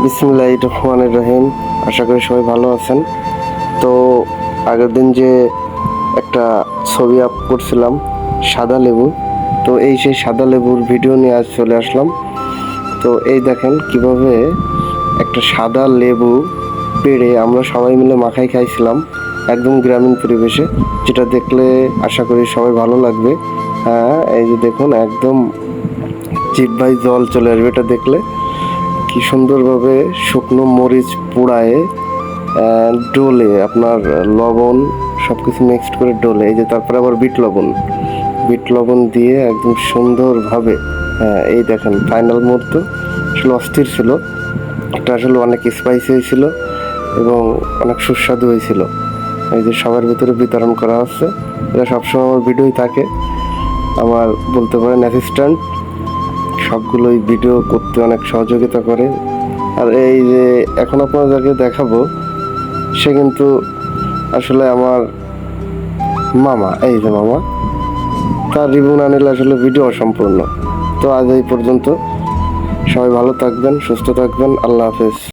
বিসমিল্লাহির রহমানির রহিম। আশা করি সবাই ভালো আছেন। তো আগের দিন যে একটা ছবি আপ করছিলাম সাদা লেবু, তো এই সেই সাদা লেবুর ভিডিও নিয়ে আজ চলে আসলাম। তো এই দেখেন কিভাবে একটা সাদা লেবু পেড়ে আমরা সবাই মিলে মাখাই খাইছিলাম একদম গ্রামীণ পরিবেশে, যেটা দেখলে আশা করি সবাই ভালো লাগবে। হ্যাঁ, এই যে দেখুন একদম জিহ্বায় জল চলে আসবে এটা দেখলে। কি সুন্দরভাবে শুকনো মরিচ পোড়ায় ডোলে আপনার লবণ সব কিছু মিক্সড করে ডোলে, এই যে তারপরে আবার বিট লবণ দিয়ে একদম সুন্দরভাবে। হ্যাঁ, এই দেখেন ফাইনাল মুহূর্ত আসলে অস্থির ছিল। এটা আসলে অনেক স্পাইসি হয়েছিল এবং অনেক সুস্বাদু হয়েছিল। এই যে সবার ভিতরে বিতরণ করা হচ্ছে। এটা সবসময় আমার ভিডিওই থাকে, আমার বলতে পারেন অ্যাসিস্ট্যান্ট সবগুলোই ভিডিও করতে অনেক সহযোগিতা করে। আর এই যে এখন আপনাদেরকে দেখাবো, সে কিন্তু আসলে আমার মামা। এই যে মামা, তার রিভিউ না নিলে আসলে ভিডিও অসম্পূর্ণ। তো আজ এই পর্যন্ত, সবাই ভালো থাকবেন, সুস্থ থাকবেন, আল্লাহ হাফেজ।